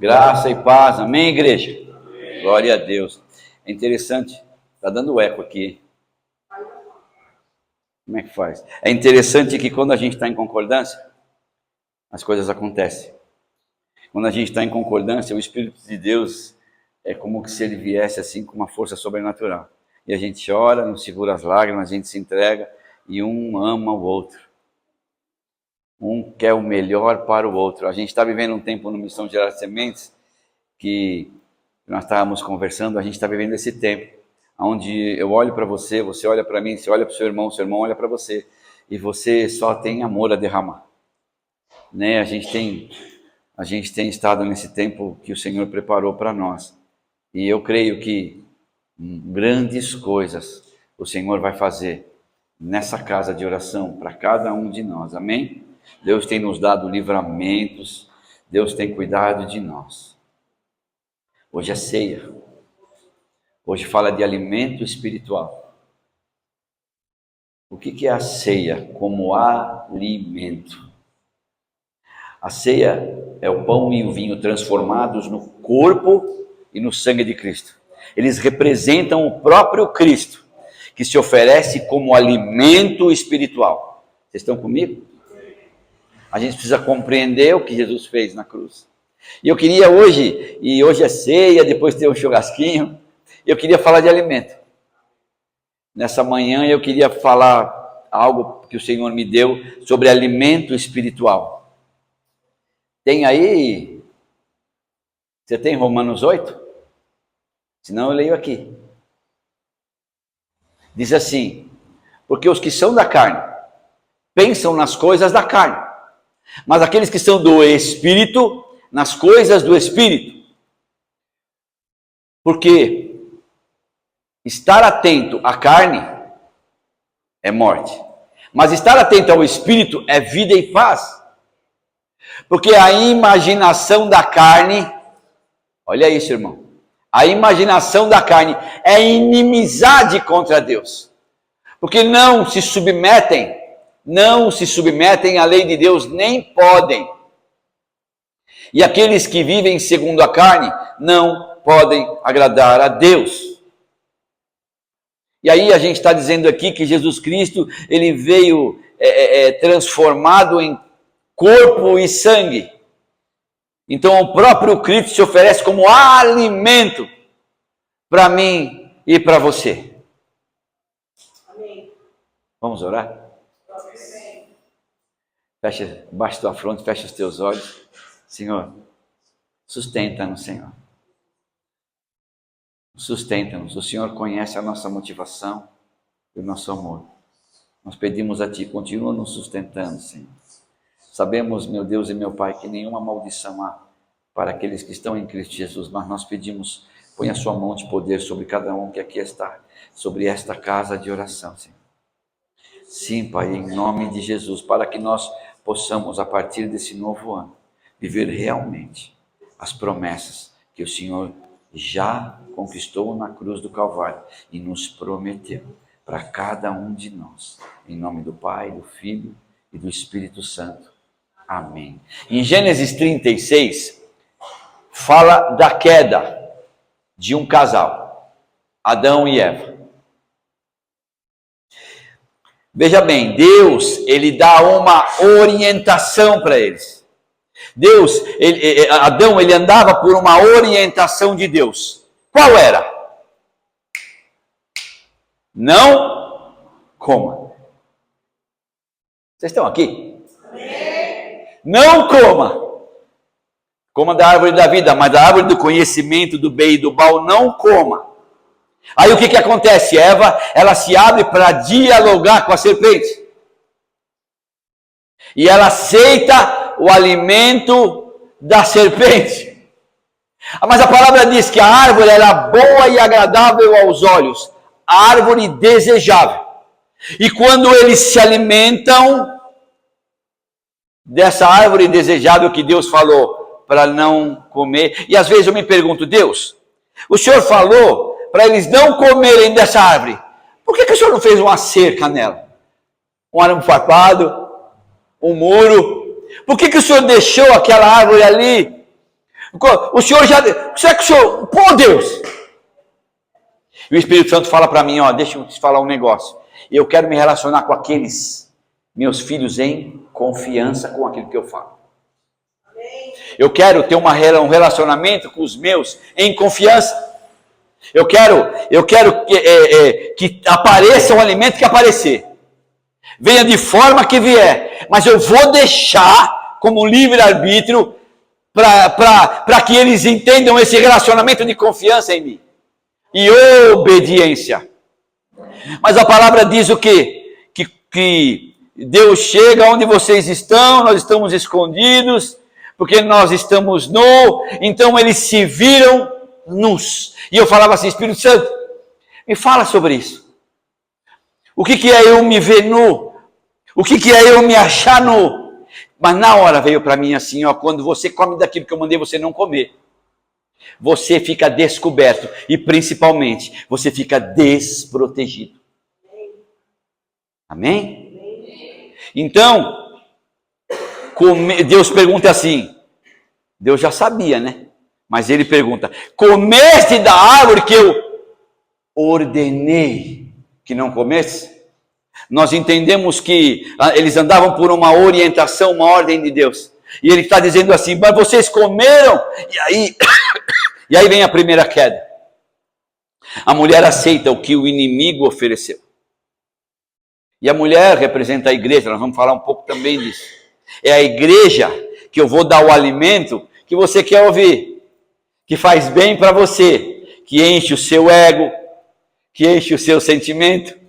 Graça e paz, amém, igreja? Amém. Glória a Deus. É interessante, está dando eco aqui. Como é que faz? É interessante que quando a gente está em concordância, as coisas acontecem. Quando a gente está em concordância, o Espírito de Deus é como se ele viesse assim com uma força sobrenatural. E a gente ora, não segura as lágrimas, a gente se entrega e um ama o outro. Um quer o melhor para o outro. A gente está vivendo um tempo no Missão Gerar Sementes que nós estávamos conversando, a gente está vivendo esse tempo onde eu olho para você, você olha para mim, você olha para o seu irmão olha para você e você só tem amor a derramar. Né? A gente tem estado nesse tempo que o Senhor preparou para nós. E eu creio que grandes coisas o Senhor vai fazer nessa casa de oração para cada um de nós. Amém? Deus tem nos dado livramentos, Deus tem cuidado de nós. Hoje é ceia. Hoje fala de alimento espiritual. O que é a ceia como alimento? A ceia é o pão e o vinho transformados no corpo e no sangue de Cristo. Eles representam o próprio Cristo, que se oferece como alimento espiritual. Vocês estão comigo? A gente precisa compreender o que Jesus fez na cruz. E eu queria hoje, e hoje é ceia, depois tem um churrasquinho, eu queria falar de alimento. Nessa manhã eu queria falar algo que o Senhor me deu sobre alimento espiritual. Tem aí? Você tem Romanos 8? Senão eu leio aqui. Diz assim: porque os que são da carne pensam nas coisas da carne, mas aqueles que são do Espírito, nas coisas do Espírito. Porque estar atento à carne é morte, mas estar atento ao Espírito é vida e paz. Porque a imaginação da carne, olha isso, irmão, a imaginação da carne é inimizade contra Deus, porque não se submetem à lei de Deus, nem podem. E aqueles que vivem segundo a carne não podem agradar a Deus. E aí a gente está dizendo aqui que Jesus Cristo, ele veio transformado em corpo e sangue. Então o próprio Cristo se oferece como alimento para mim e para você. Amém. Vamos orar? Fecha, baixa tua fronte, fecha os teus olhos. Senhor, sustenta-nos, Senhor. Sustenta-nos. O Senhor conhece a nossa motivação e o nosso amor. Nós pedimos a Ti, continua nos sustentando, Senhor. Sabemos, meu Deus e meu Pai, que nenhuma maldição há para aqueles que estão em Cristo Jesus, mas nós pedimos, põe a sua mão de poder sobre cada um que aqui está, sobre esta casa de oração, Senhor. Sim, Pai, em nome de Jesus, para que nós possamos, a partir desse novo ano, viver realmente as promessas que o Senhor já conquistou na cruz do Calvário e nos prometeu para cada um de nós. Em nome do Pai, do Filho e do Espírito Santo. Amém. Em Gênesis 36, fala da queda de um casal, Adão e Eva. Veja bem, Deus, ele dá uma orientação para eles. Adão, ele andava por uma orientação de Deus. Qual era? Não coma. Vocês estão aqui? Amém. Não coma. Coma da árvore da vida, mas da árvore do conhecimento do bem e do mal não coma. Aí o que acontece? Eva, ela se abre para dialogar com a serpente. E ela aceita o alimento da serpente. Mas a palavra diz que a árvore era boa e agradável aos olhos, a árvore desejável. E quando eles se alimentam dessa árvore desejável que Deus falou para não comer, e às vezes eu me pergunto, Deus, o Senhor falou para eles não comerem dessa árvore, por que o Senhor não fez uma cerca nela? Um arame farpado, um muro? Por que o Senhor deixou aquela árvore ali? O Senhor já... Será que o Senhor... Pô, Deus! E o Espírito Santo fala para mim, ó, deixa eu te falar um negócio. Eu quero me relacionar com aqueles meus filhos em confiança com aquilo que eu falo. Eu quero ter um relacionamento com os meus em confiança. Eu quero que apareça o alimento que aparecer. Venha de forma que vier. Mas eu vou deixar como livre-arbítrio para que eles entendam esse relacionamento de confiança em mim. E obediência. Mas a palavra diz o quê? Que Deus chega onde vocês estão, nós estamos escondidos, porque nós estamos nus, então eles se viram nus. E eu falava assim, Espírito Santo, me fala sobre isso. O que é eu me ver nu? O que é eu me achar nu? Mas na hora veio para mim assim, ó, quando você come daquilo que eu mandei você não comer, você fica descoberto e principalmente você fica desprotegido. Amém? Então, Deus pergunta assim, Deus já sabia, né? Mas ele pergunta, comeste da árvore que eu ordenei que não comesse? Nós entendemos que eles andavam por uma orientação, uma ordem de Deus. E ele está dizendo assim, mas vocês comeram? E aí vem a primeira queda. A mulher aceita o que o inimigo ofereceu. E a mulher representa a igreja, nós vamos falar um pouco também disso. É a igreja que eu vou dar o alimento que você quer ouvir, que faz bem para você, que enche o seu ego, que enche o seu sentimento.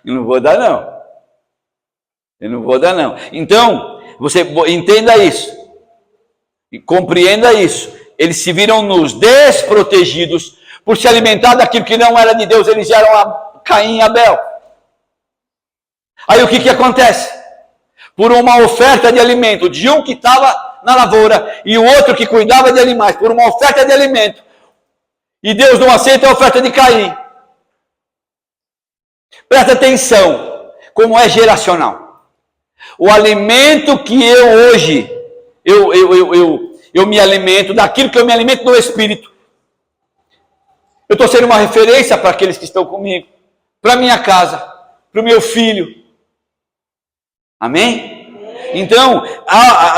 Eu não vou dar não. Eu não vou dar não. Então, você entenda isso. E compreenda isso. Eles se viram nus, desprotegidos, por se alimentar daquilo que não era de Deus. Eles eram a Caim e Abel. Aí o que acontece? Por uma oferta de alimento, de um que estava na lavoura e o outro que cuidava de animais, por uma oferta de alimento, e Deus não aceita a oferta de Caim. Presta atenção, como é geracional. O alimento que eu hoje, eu me alimento, daquilo que eu me alimento no Espírito. Eu estou sendo uma referência para aqueles que estão comigo, para minha casa, para o meu filho. Amém? Então,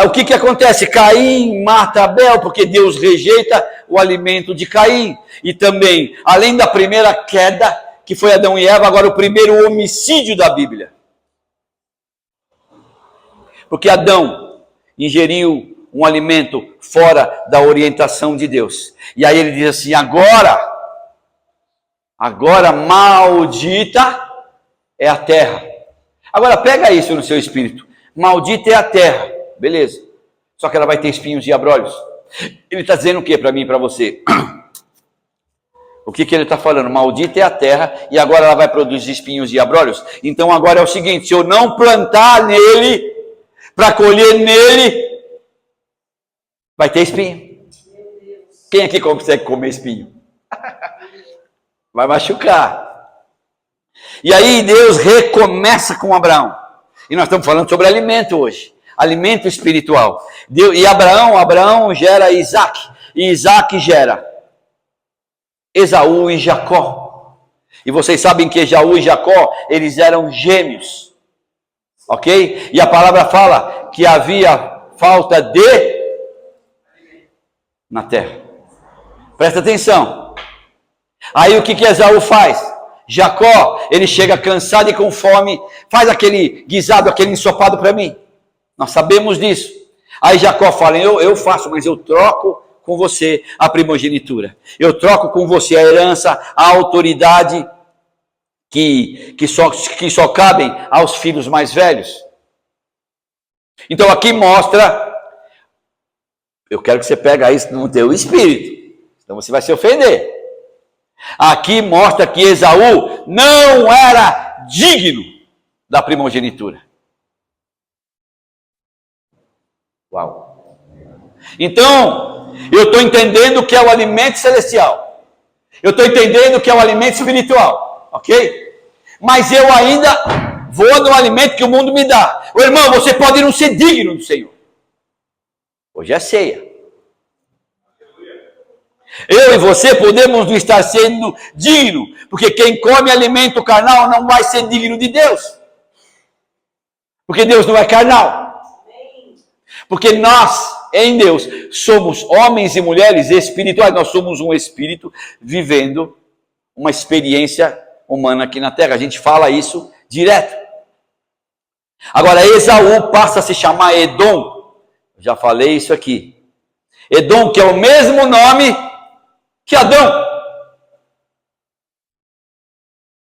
o que acontece? Caim mata Abel, porque Deus rejeita o alimento de Caim. E também, além da primeira queda, que foi Adão e Eva, agora o primeiro homicídio da Bíblia. Porque Adão ingeriu um alimento fora da orientação de Deus. E aí ele diz assim, agora maldita é a terra. Agora pega isso no seu espírito. Maldita é a terra. Beleza. Só que ela vai ter espinhos e abrolhos. Ele está dizendo o que para mim e para você? O que ele está falando? Maldita é a terra e agora ela vai produzir espinhos e abrolhos. Então agora é o seguinte, se eu não plantar nele, para colher nele, vai ter espinho. Quem aqui consegue comer espinho? Vai machucar. E aí Deus recomeça com Abraão. E nós estamos falando sobre alimento hoje. Alimento espiritual. E Abraão gera Isaac. E Isaac gera Esaú e Jacó. E vocês sabem que Esaú e Jacó, eles eram gêmeos. Ok? E a palavra fala que havia falta de na terra. Presta atenção. Aí o que Esaú faz? Jacó, ele chega cansado e com fome, faz aquele guisado, aquele ensopado para mim. Nós sabemos disso. Aí Jacó fala, eu faço, mas eu troco com você a primogenitura. Eu troco com você a herança, a autoridade que só cabem aos filhos mais velhos. Então aqui mostra, eu quero que você pegue isso no teu espírito, então você vai se ofender. Aqui mostra que Esaú não era digno da primogenitura. Uau! Então, eu estou entendendo que é o alimento celestial. Eu estou entendendo que é o alimento espiritual. Ok? Mas eu ainda vou no alimento que o mundo me dá. Ô, irmão, você pode não ser digno do Senhor. Hoje é ceia. Eu e você podemos não estar sendo digno, porque quem come alimento carnal não vai ser digno de Deus. Porque Deus não é carnal. Porque nós, em Deus, somos homens e mulheres espirituais. Nós somos um espírito vivendo uma experiência humana aqui na Terra. A gente fala isso direto. Agora, Esaú passa a se chamar Edom. Já falei isso aqui. Edom, que é o mesmo nome que Adão.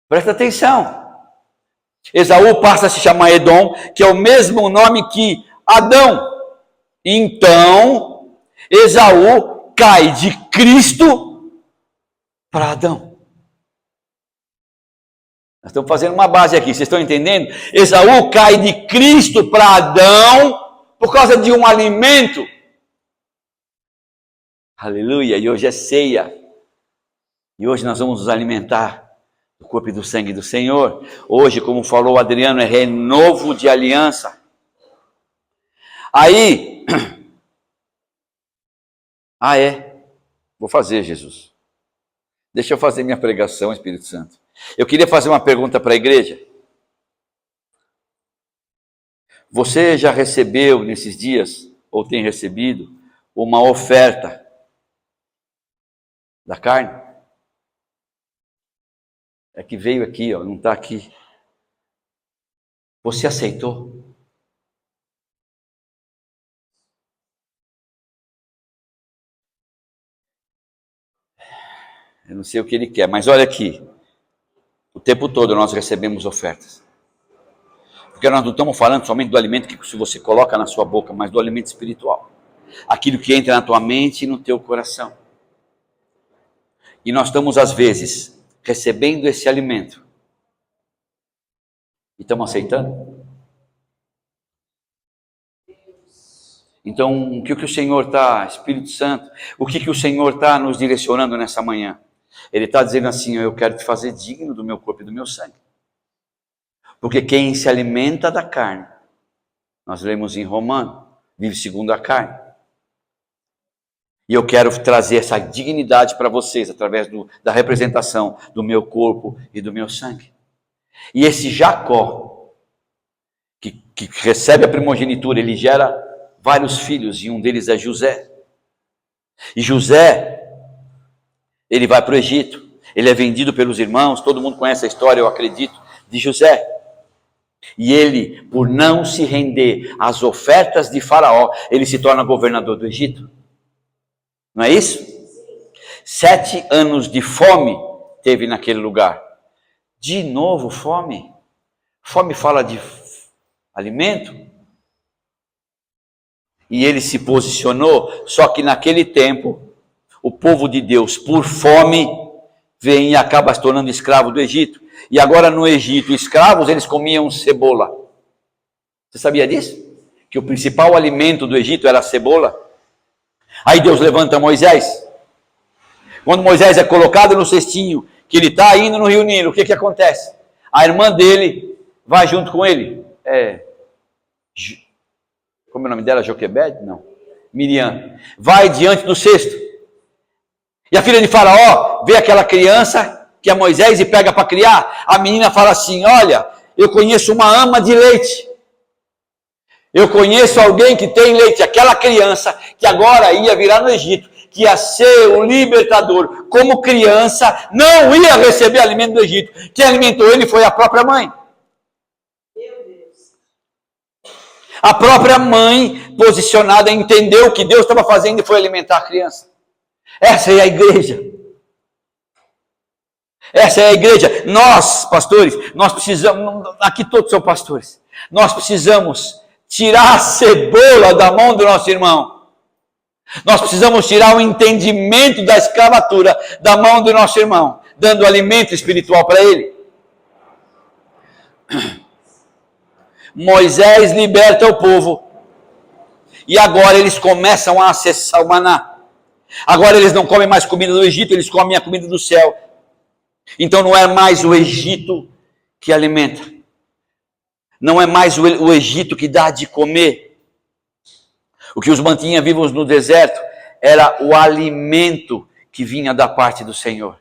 Presta atenção. Esaú passa a se chamar Edom, que é o mesmo nome que Adão. Então, Esaú cai de Cristo para Adão. Nós estamos fazendo uma base aqui, vocês estão entendendo? Esaú cai de Cristo para Adão por causa de um alimento. Aleluia, e hoje é ceia. E hoje nós vamos nos alimentar do corpo e do sangue do Senhor. Hoje, como falou o Adriano, é renovo de aliança. Aí, vou fazer, Jesus. Deixa eu fazer minha pregação, Espírito Santo. Eu queria fazer uma pergunta para a igreja. Você já recebeu nesses dias, ou tem recebido, uma oferta da carne? É que veio aqui, ó, não está aqui. Você aceitou? Eu não sei o que ele quer, mas olha aqui. O tempo todo nós recebemos ofertas. Porque nós não estamos falando somente do alimento que você coloca na sua boca, mas do alimento espiritual. Aquilo que entra na tua mente e no teu coração. E nós estamos, às vezes, recebendo esse alimento. E estamos aceitando? Então, o que o Senhor está, Espírito Santo, o que o Senhor está nos direcionando nessa manhã? Ele está dizendo assim, eu quero te fazer digno do meu corpo e do meu sangue. Porque quem se alimenta da carne, nós lemos em Romanos, vive segundo a carne. E eu quero trazer essa dignidade para vocês, através da representação do meu corpo e do meu sangue. E esse Jacó, que recebe a primogenitura, ele gera vários filhos, e um deles é José. E José, ele vai para o Egito, ele é vendido pelos irmãos, todo mundo conhece a história, eu acredito, de José. E ele, por não se render às ofertas de Faraó, ele se torna governador do Egito. Não é isso? 7 anos de fome teve naquele lugar. De novo fome? Fome fala de alimento? E ele se posicionou, só que naquele tempo, o povo de Deus, por fome, vem e acaba se tornando escravo do Egito. E agora no Egito, escravos, eles comiam cebola. Você sabia disso? Que o principal alimento do Egito era a cebola? Aí Deus levanta Moisés. Quando Moisés é colocado no cestinho, que ele está indo no Rio Nilo, o que acontece? A irmã dele vai junto com ele. Como é o nome dela? Joquebede? Não. Miriam. Vai diante do cesto. E a filha de Faraó vê aquela criança que é Moisés e pega para criar. A menina fala assim, olha, eu conheço uma ama de leite. Eu conheço alguém que tem leite. Aquela criança que agora ia virar no Egito, que ia ser o libertador, como criança, não ia receber alimento do Egito. Quem alimentou ele foi a própria mãe. A própria mãe, posicionada, entendeu o que Deus estava fazendo e foi alimentar a criança. Essa é a igreja. Essa é a igreja. Nós, pastores, nós precisamos, aqui todos são pastores, nós precisamos tirar a cebola da mão do nosso irmão. Nós precisamos tirar o entendimento da escravatura da mão do nosso irmão, dando alimento espiritual para ele. Moisés liberta o povo. E agora eles começam a acessar o maná. Agora eles não comem mais comida do Egito, eles comem a comida do céu. Então não é mais o Egito que alimenta. Não é mais o Egito que dá de comer. O que os mantinha vivos no deserto era o alimento que vinha da parte do Senhor.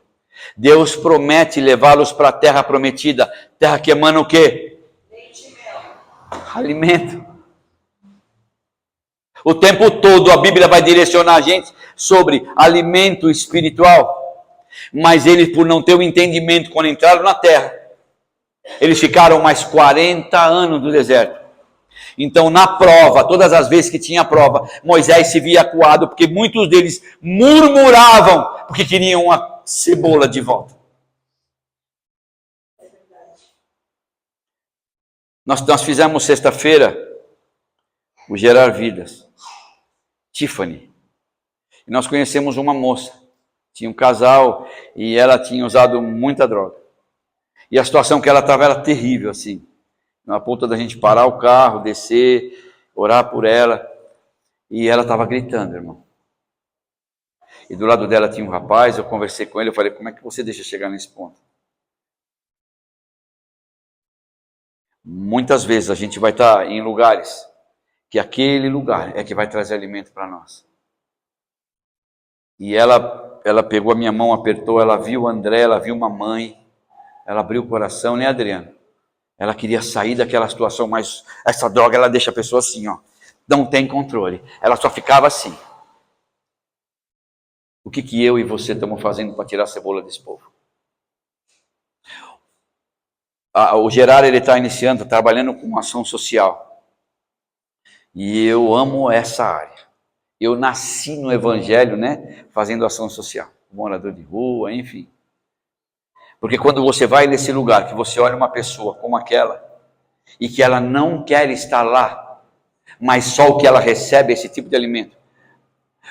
Deus promete levá-los para a terra prometida, terra que emana o quê? Leite e mel. Alimento. O tempo todo a Bíblia vai direcionar a gente sobre alimento espiritual. Mas eles, por não ter o entendimento, quando entraram na terra, eles ficaram mais 40 anos no deserto. Então, na prova, todas as vezes que tinha prova, Moisés se via acuado, porque muitos deles murmuravam, porque queriam uma cebola de volta. Nós fizemos sexta-feira o Gerar Vidas, Tiffany. E nós conhecemos uma moça, tinha um casal e ela tinha usado muita droga. E a situação que ela estava era terrível, assim. Na ponta da gente parar o carro, descer, orar por ela. E ela estava gritando, irmão. E do lado dela tinha um rapaz, eu conversei com ele, eu falei, como é que você deixa chegar nesse ponto? Muitas vezes a gente vai estar em lugares que aquele lugar é que vai trazer alimento para nós. E ela pegou a minha mão, apertou, ela viu o André, ela viu uma mãe, ela abriu o coração, né, Adriana? Ela queria sair daquela situação, mas essa droga, ela deixa a pessoa assim, ó, não tem controle. Ela só ficava assim. O que eu e você estamos fazendo para tirar a cebola desse povo? O Gerar, ele está iniciando, trabalhando com ação social. E eu amo essa área. Eu nasci no Evangelho, né, fazendo ação social. Morador de rua, enfim. Porque quando você vai nesse lugar, que você olha uma pessoa como aquela, e que ela não quer estar lá, mas só o que ela recebe é esse tipo de alimento,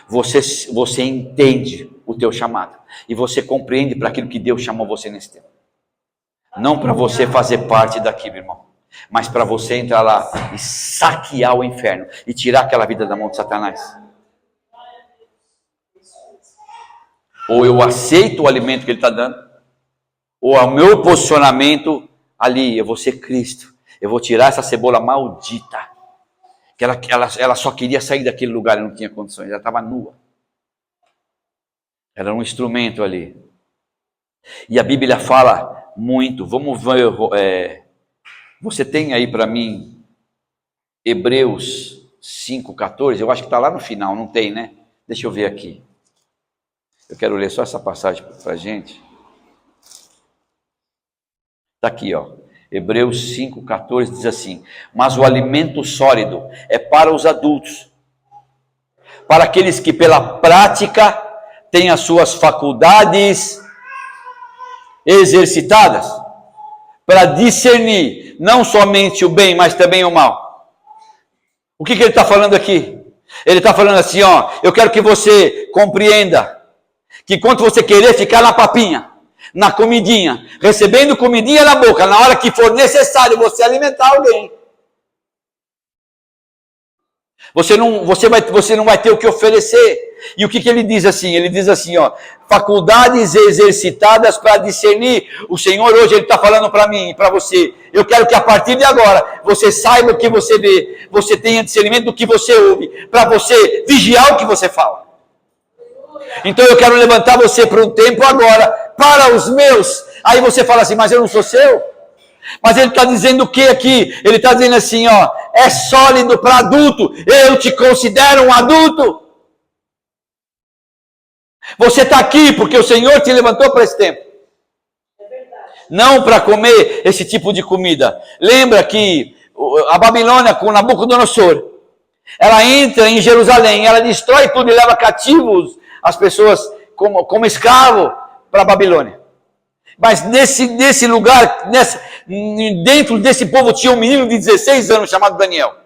você entende o teu chamado. E você compreende para aquilo que Deus chamou você nesse tempo. Não para você fazer parte daquilo, irmão, mas para você entrar lá e saquear o inferno e tirar aquela vida da mão de Satanás. Ou eu aceito o alimento que ele está dando, ou o meu posicionamento ali, eu vou ser Cristo, eu vou tirar essa cebola maldita, que ela só queria sair daquele lugar e não tinha condições, ela estava nua. Era um instrumento ali. E a Bíblia fala muito, vamos ver, você tem aí para mim, Hebreus 5,14, eu acho que está lá no final, não tem, né? Deixa eu ver aqui. Eu quero ler só essa passagem para a gente. Está aqui, ó. Hebreus 5,14 diz assim: mas o alimento sólido é para os adultos, para aqueles que pela prática têm as suas faculdades exercitadas, para discernir não somente o bem, mas também o mal. O que ele está falando aqui? Ele está falando assim, ó, eu quero que você compreenda que enquanto você querer ficar na papinha, na comidinha, recebendo comidinha na boca, na hora que for necessário você alimentar alguém, você não vai ter o que oferecer. E o que ele diz assim? Ele diz assim, ó, faculdades exercitadas para discernir. O Senhor hoje ele está falando para mim e para você. Eu quero que a partir de agora você saiba o que você vê, você tenha discernimento do que você ouve, para você vigiar o que você fala. Então eu quero levantar você por um tempo agora, para os meus. Aí você fala assim, mas eu não sou seu? Mas ele está dizendo o que aqui? Ele está dizendo assim, ó, é sólido para adulto, eu te considero um adulto. Você está aqui porque o Senhor te levantou para esse tempo. É verdade. Não para comer esse tipo de comida. Lembra que a Babilônia com Nabucodonosor, ela entra em Jerusalém, ela destrói tudo e leva cativos as pessoas como escravo para a Babilônia. Mas nesse lugar, dentro desse povo tinha um menino de 16 anos chamado Daniel.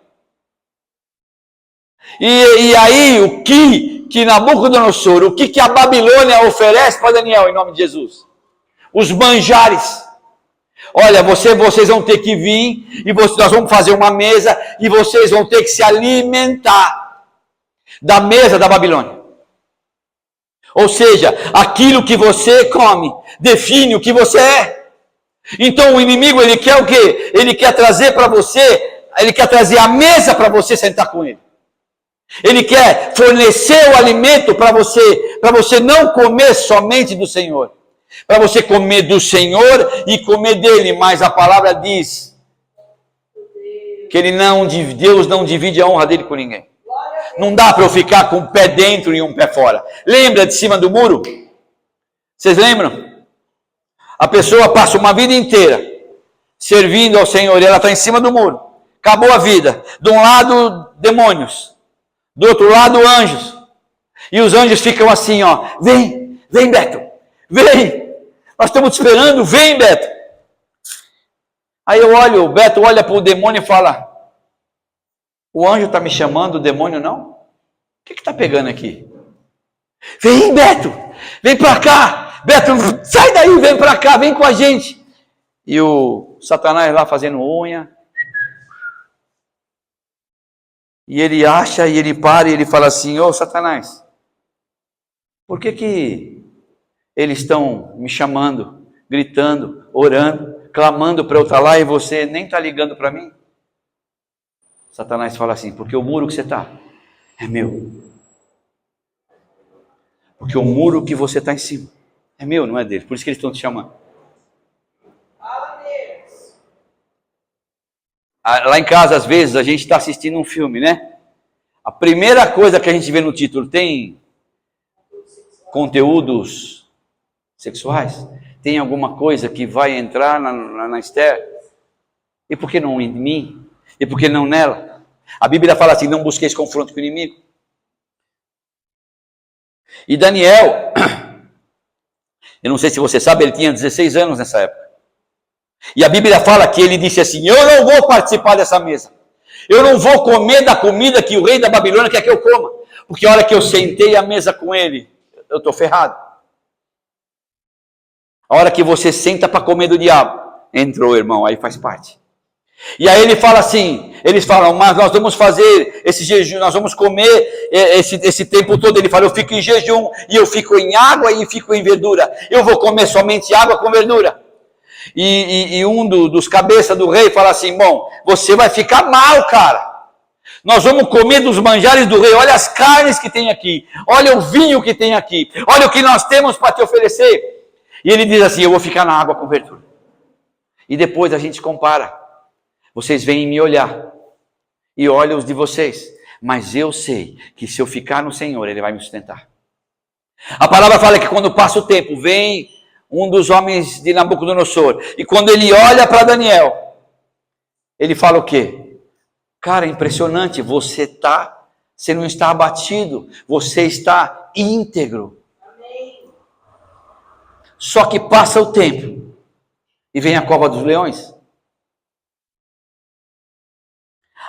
E aí o que Nabucodonosor, o que a Babilônia oferece para Daniel em nome de Jesus? Os manjares. Olha, vocês vão ter que vir e nós vamos fazer uma mesa e vocês vão ter que se alimentar da mesa da Babilônia. Ou seja, aquilo que você come define o que você é. Então o inimigo, ele quer o quê? Ele quer trazer para você, ele quer trazer a mesa para você sentar com ele. Ele quer fornecer o alimento para você não comer somente do Senhor, para você comer do Senhor e comer dele. Mas a palavra diz que Deus não divide a honra dele com ninguém. Não dá para eu ficar com um pé dentro e um pé fora. Lembra de cima do muro? Vocês lembram? A pessoa passa uma vida inteira servindo ao Senhor e ela está em cima do muro. Acabou a vida. De um lado, demônios. Do outro lado, anjos. E os anjos ficam assim, ó. Vem, vem, Beto. Vem. Nós estamos te esperando. Vem, Beto. Aí o Beto olha para o demônio e fala: o anjo está me chamando, o demônio não? O que está pegando aqui? Vem, Beto. Vem para cá. Beto, sai daí, vem para cá, vem com a gente. E o Satanás lá fazendo unha. E ele acha, e ele para, e ele fala assim: ô Satanás, por que eles estão me chamando, gritando, orando, clamando para eu estar lá e você nem está ligando para mim? Satanás fala assim: porque o muro que você está é meu. Porque o muro que você está em cima é meu, não é dele. Por isso que eles estão te chamando. Lá em casa, às vezes, a gente está assistindo um filme, né? A primeira coisa que a gente vê no título tem conteúdos sexuais? Tem alguma coisa que vai entrar na Esther? E por que não em mim? E por que não nela? A Bíblia fala assim: não busqueis confronto com o inimigo. E Daniel, eu não sei se você sabe, ele tinha 16 anos nessa época. E a Bíblia fala que ele disse assim: eu não vou participar dessa mesa. Eu não vou comer da comida que o rei da Babilônia quer que eu coma. Porque a hora que eu sentei à mesa com ele, eu estou ferrado. A hora que você senta para comer do diabo, entrou, irmão, aí faz parte. E aí ele fala assim, eles falam: mas nós vamos fazer esse jejum, nós vamos comer esse tempo todo. Ele fala: eu fico em jejum, e eu fico em água e fico em verdura. Eu vou comer somente água com verdura. E um dos cabeças do rei fala assim: bom, você vai ficar mal, cara. Nós vamos comer dos manjares do rei. Olha as carnes que tem aqui. Olha o vinho que tem aqui. Olha o que nós temos para te oferecer. E ele diz assim: eu vou ficar na água com verdura. E depois a gente compara. Vocês vêm me olhar e olham os de vocês, mas eu sei que se eu ficar no Senhor, Ele vai me sustentar. A palavra fala que quando passa o tempo, vem um dos homens de Nabucodonosor, e quando ele olha para Daniel, ele fala o quê? Cara, impressionante, você não está abatido, você está íntegro. Amém. Só que passa o tempo, e vem a cova dos leões.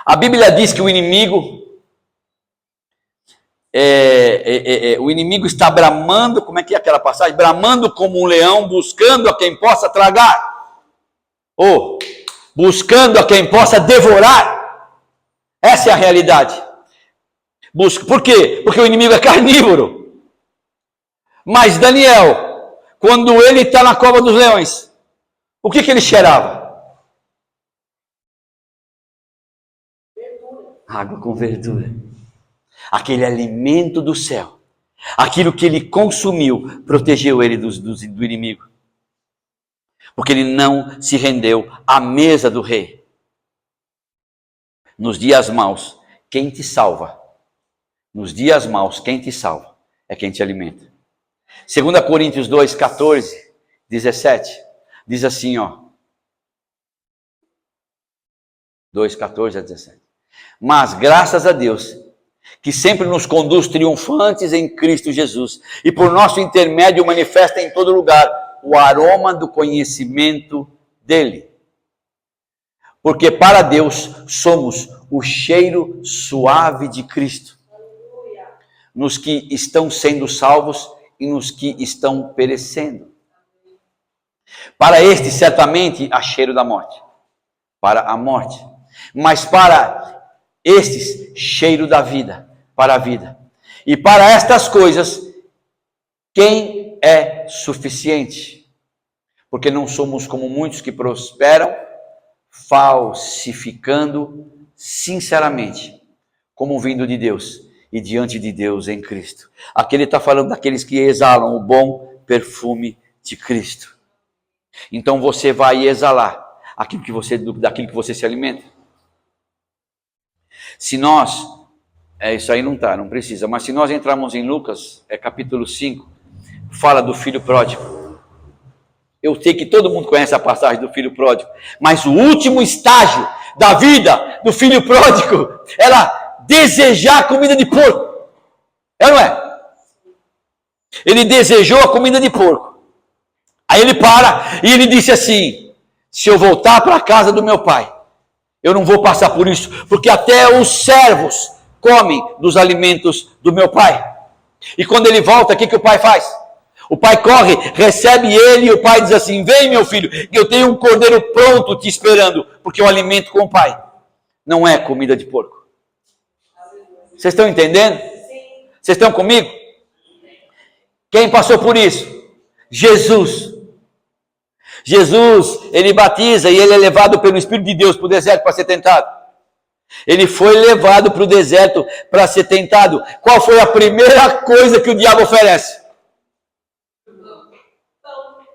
A Bíblia diz que o inimigo está bramando, como é que é aquela passagem? Bramando como um leão, buscando a quem possa tragar. Ou buscando a quem possa devorar. Essa é a realidade. Por quê? Porque o inimigo é carnívoro. Mas Daniel, quando ele está na cova dos leões, o que ele cheirava? Água com verdura. Aquele alimento do céu. Aquilo que ele consumiu, protegeu ele do inimigo. Porque ele não se rendeu à mesa do rei. Nos dias maus, quem te salva? Nos dias maus, quem te salva? É quem te alimenta. 2 Coríntios 2, 14, 17. Diz assim, ó. 2, 14 a 17. Mas graças a Deus, que sempre nos conduz triunfantes em Cristo Jesus, e por nosso intermédio manifesta em todo lugar o aroma do conhecimento dele. Porque para Deus somos o cheiro suave de Cristo, nos que estão sendo salvos e nos que estão perecendo. Para este, certamente, há cheiro da morte, para a morte, mas para estes, cheiro da vida, para a vida. E para estas coisas, quem é suficiente? Porque não somos como muitos que prosperam, falsificando sinceramente, como vindo de Deus. e diante de Deus em Cristo. Aqui ele está falando daqueles que exalam o bom perfume de Cristo. Então você vai exalar daquilo que você se alimenta. Se nós, isso aí não precisa, mas se nós entrarmos em Lucas, capítulo 5, fala do filho pródigo. Eu sei que todo mundo conhece a passagem do filho pródigo, mas o último estágio da vida do filho pródigo era desejar comida de porco. É ou não é? Ele desejou a comida de porco. Aí ele para e ele disse assim: se eu voltar para a casa do meu pai, eu não vou passar por isso, porque até os servos comem dos alimentos do meu pai. E quando ele volta, o que o pai faz? O pai corre, recebe ele e o pai diz assim: vem meu filho, eu tenho um cordeiro pronto te esperando, porque eu alimento com o pai. Não é comida de porco. Vocês estão entendendo? Vocês estão comigo? Quem passou por isso? Jesus. Jesus, ele batiza e ele é levado pelo Espírito de Deus para o deserto para ser tentado. Ele foi levado para o deserto para ser tentado. Qual foi a primeira coisa que o diabo oferece?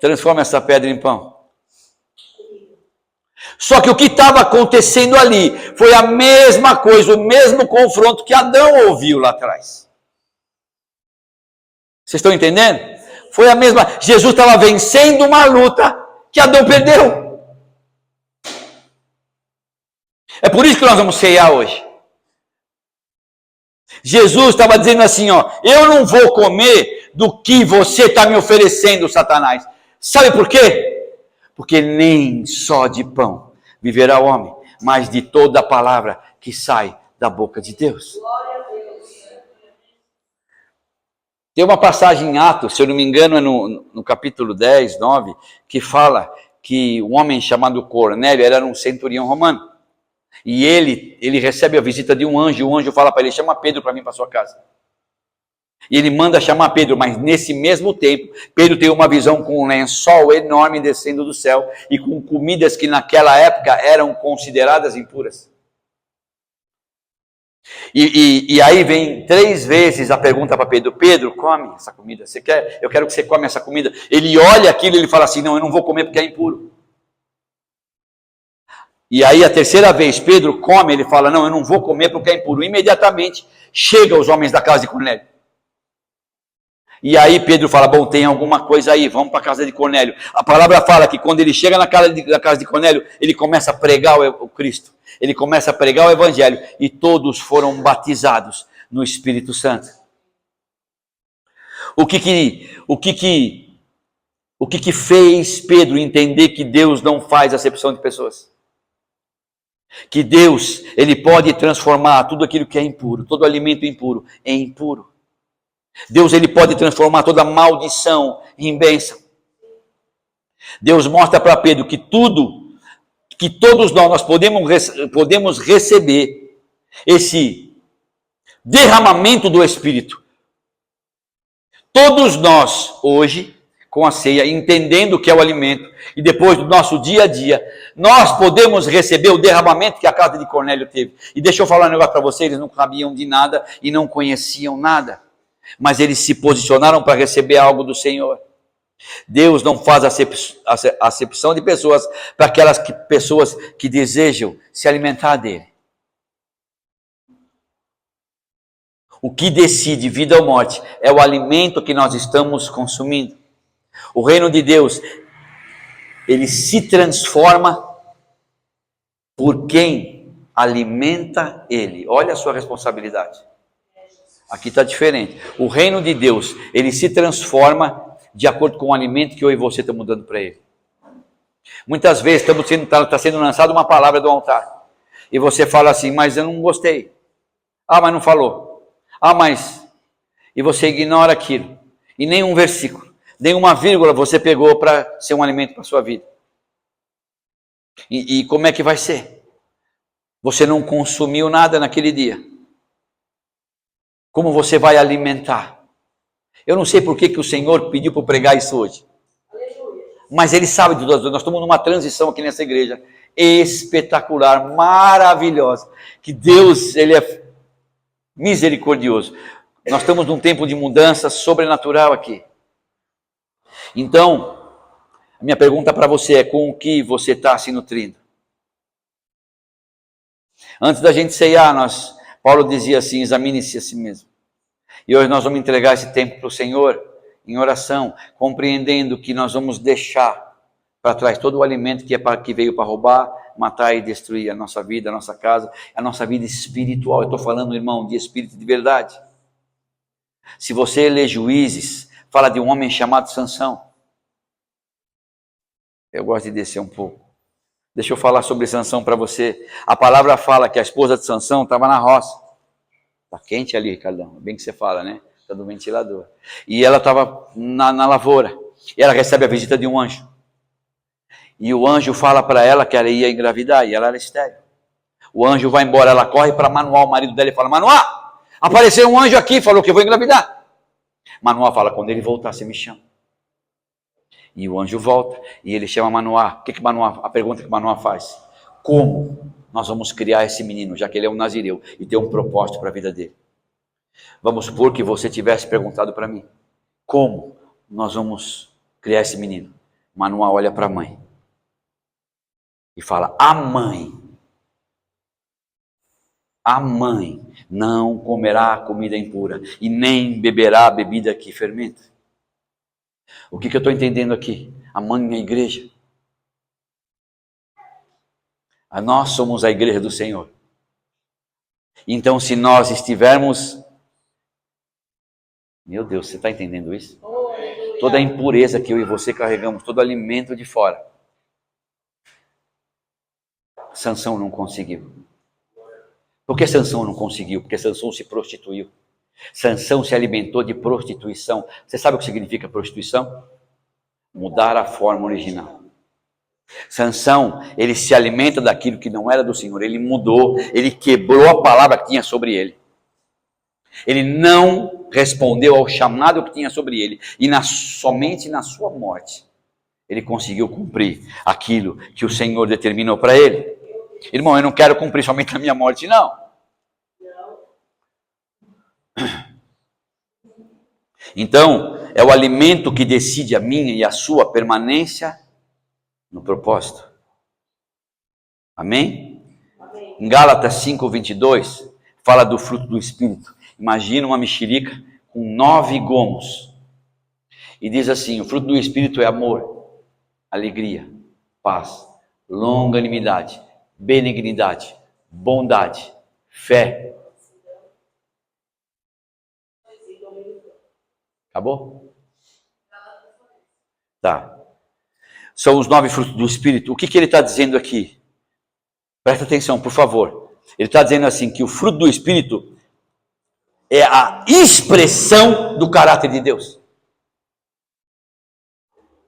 Transforma essa pedra em pão. Só que o que estava acontecendo ali foi a mesma coisa, o mesmo confronto que Adão ouviu lá atrás. Vocês estão entendendo? Foi a mesma. Jesus estava vencendo uma luta que Adão perdeu. É por isso que nós vamos ceiar hoje. Jesus estava dizendo assim, eu não vou comer do que você está me oferecendo, Satanás. Sabe por quê? Porque nem só de pão viverá o homem, mas de toda a palavra que sai da boca de Deus. Tem uma passagem em Atos, se eu não me engano, é no capítulo 10, 9, que fala que um homem chamado Cornélio era um centurião romano. E ele recebe a visita de um anjo, e o anjo fala para ele: chama Pedro para vir para sua casa. E ele manda chamar Pedro, mas nesse mesmo tempo, Pedro tem uma visão com um lençol enorme descendo do céu e com comidas que naquela época eram consideradas impuras. E aí vem 3 vezes a pergunta para Pedro: Pedro, come essa comida, eu quero que você come essa comida. Ele olha aquilo e ele fala assim: não, eu não vou comer porque é impuro. E aí a 3ª vez, Pedro come, ele fala: não, eu não vou comer porque é impuro. Imediatamente chega os homens da casa de Cornélio. E aí Pedro fala: bom, tem alguma coisa aí, vamos para a casa de Cornélio. A palavra fala que quando ele chega na casa de Cornélio, ele começa a pregar o Cristo. Ele começa a pregar o Evangelho e todos foram batizados no Espírito Santo. O que fez Pedro entender que Deus não faz acepção de pessoas? Que Deus, ele pode transformar tudo aquilo que é impuro, todo alimento impuro, em impuro. Deus, ele pode transformar toda maldição em bênção. Deus mostra para Pedro que todos nós podemos receber esse derramamento do Espírito. Todos nós, hoje, com a ceia, entendendo o que é o alimento, e depois do nosso dia a dia, nós podemos receber o derramamento que a casa de Cornélio teve. E deixa eu falar um negócio para vocês: eles não sabiam de nada e não conheciam nada, mas eles se posicionaram para receber algo do Senhor. Deus não faz acepção de pessoas para aquelas pessoas que desejam se alimentar dele. O que decide vida ou morte é o alimento que nós estamos consumindo. O reino de Deus, ele se transforma por quem alimenta ele. Olha a sua responsabilidade. Aqui está diferente. O reino de Deus, ele se transforma de acordo com o alimento que eu e você estamos dando para ele. Muitas vezes está sendo lançada uma palavra do altar. E você fala assim: mas eu não gostei. Ah, mas não falou. Ah, mas... E você ignora aquilo. E nem um versículo, nem uma vírgula você pegou para ser um alimento para a sua vida. E como é que vai ser? Você não consumiu nada naquele dia. Como você vai alimentar? Eu não sei por que o Senhor pediu para pregar isso hoje. Mas Ele sabe de nós. Nós estamos numa transição aqui nessa igreja espetacular, maravilhosa. Que Deus, Ele é misericordioso. Nós estamos num tempo de mudança sobrenatural aqui. Então, a minha pergunta para você é: com o que você está se nutrindo? Antes da gente ceiar, Paulo dizia assim: examine-se a si mesmo. E hoje nós vamos entregar esse tempo para o Senhor, em oração, compreendendo que nós vamos deixar para trás todo o alimento que veio para roubar, matar e destruir a nossa vida, a nossa casa, a nossa vida espiritual. Eu estou falando, irmão, de espírito de verdade. Se você lê Juízes, fala de um homem chamado Sansão. Eu gosto de descer um pouco. Deixa eu falar sobre Sansão para você. A palavra fala que a esposa de Sansão estava na roça. Está quente ali, Ricardão. Bem que você fala, né? Está do ventilador. E ela estava na lavoura. E ela recebe a visita de um anjo. E o anjo fala para ela que ela ia engravidar. E ela era estéril. O anjo vai embora. Ela corre para Manoá, o marido dela, e fala: Manoá, apareceu um anjo aqui, falou que eu vou engravidar. Manoá fala: quando ele voltar, você me chama. E o anjo volta, e ele chama Manoá. A pergunta que Manoá faz: como nós vamos criar esse menino, já que ele é um nazireu e tem um propósito para a vida dele? Vamos supor que você tivesse perguntado para mim: como nós vamos criar esse menino? Manoá olha para a mãe e fala: a mãe não comerá comida impura e nem beberá bebida que fermenta. O que eu estou entendendo aqui? A mãe é a igreja. Nós somos a igreja do Senhor. Então, se nós estivermos... Meu Deus, você está entendendo isso? Toda a impureza que eu e você carregamos, todo alimento de fora. Sansão não conseguiu. Por que Sansão não conseguiu? Porque Sansão se prostituiu. Sansão se alimentou de prostituição. Você sabe o que significa prostituição? Mudar a forma original. Sansão, ele se alimenta daquilo que não era do Senhor. Ele mudou, ele quebrou a palavra que tinha sobre ele. Ele não respondeu ao chamado que tinha sobre ele. E somente na sua morte, ele conseguiu cumprir aquilo que o Senhor determinou para ele. Irmão, eu não quero cumprir somente na minha morte, não. Então, é o alimento que decide a minha e a sua permanência no propósito. Amém? Amém. Em Gálatas 5:22, fala do fruto do Espírito. Imagina uma mexerica com 9 gomos. E diz assim: o fruto do Espírito é amor, alegria, paz, longanimidade, benignidade, bondade, fé. Acabou? Tá. São os 9 frutos do Espírito. O que ele está dizendo aqui? Presta atenção, por favor. Ele está dizendo assim, que o fruto do Espírito é a expressão do caráter de Deus.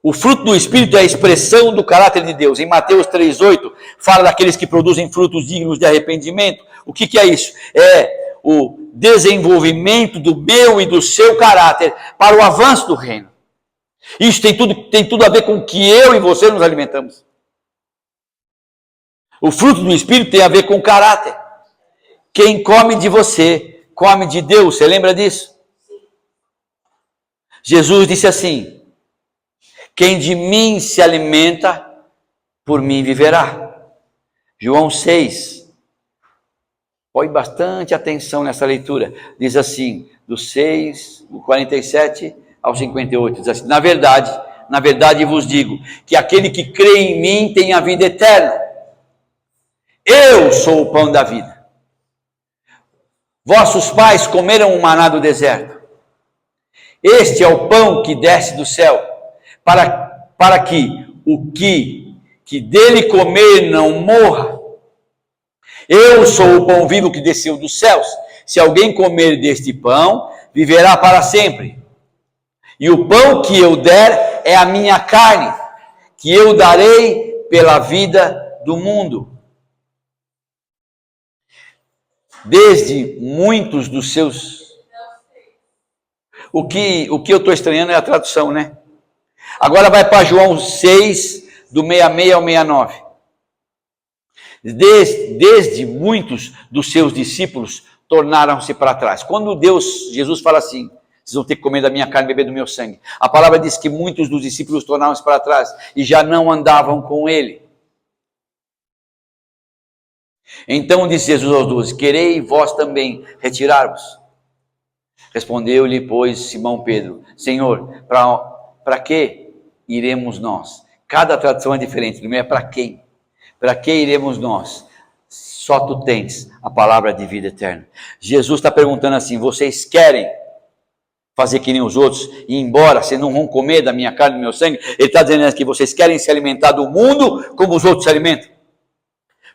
O fruto do Espírito é a expressão do caráter de Deus. Em Mateus 3,8, fala daqueles que produzem frutos dignos de arrependimento. O que é isso? É o desenvolvimento do meu e do seu caráter para o avanço do reino. Isso tem tudo a ver com o que eu e você nos alimentamos. O fruto do Espírito tem a ver com o caráter. Quem come de você, come de Deus. Você lembra disso? Jesus disse assim: quem de mim se alimenta, por mim viverá. João 6. Põe bastante atenção nessa leitura. Diz assim, do 6, do 47 ao 58. Diz assim: na verdade vos digo, que aquele que crê em mim tem a vida eterna. Eu sou o pão da vida. Vossos pais comeram o maná do deserto. Este é o pão que desce do céu, para que o que dele comer não morra. Eu sou o pão vivo que desceu dos céus. Se alguém comer deste pão, viverá para sempre. E o pão que eu der é a minha carne, que eu darei pela vida do mundo. Desde muitos dos seus... O que eu estou estranhando é a tradução, né? Agora vai para João 6, do 66 ao 69. Desde muitos dos seus discípulos tornaram-se para trás. Quando Jesus fala assim, vocês vão ter que comer da minha carne e beber do meu sangue. A palavra diz que muitos dos discípulos tornaram-se para trás e já não andavam com ele. Então disse Jesus aos 12, querei vós também retirar-vos? Respondeu-lhe, pois, Simão Pedro, Senhor, para que iremos nós? Cada tradução é diferente, primeiro é para quem? Para que iremos nós? Só tu tens a palavra de vida eterna. Jesus está perguntando assim, vocês querem fazer que nem os outros, e embora vocês não vão comer da minha carne e do meu sangue? Ele está dizendo que vocês querem se alimentar do mundo como os outros se alimentam.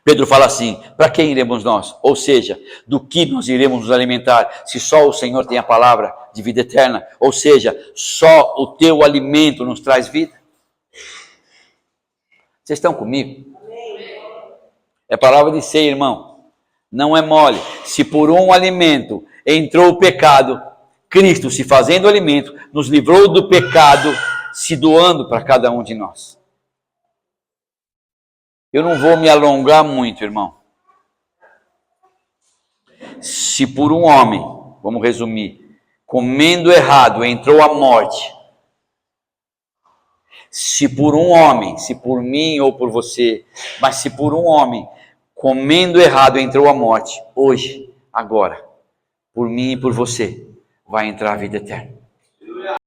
Pedro fala assim, para quem iremos nós? Ou seja, do que nós iremos nos alimentar, se só o Senhor tem a palavra de vida eterna? Ou seja, só o teu alimento nos traz vida? Vocês estão comigo? É palavra de ser, irmão. Não é mole. Se por um alimento entrou o pecado, Cristo, se fazendo alimento, nos livrou do pecado, se doando para cada um de nós. Eu não vou me alongar muito, irmão. Se por um homem, vamos resumir, comendo errado entrou a morte, se por um homem, se por mim ou por você, mas se por um homem comendo errado entrou a morte, hoje, agora, por mim e por você, vai entrar a vida eterna.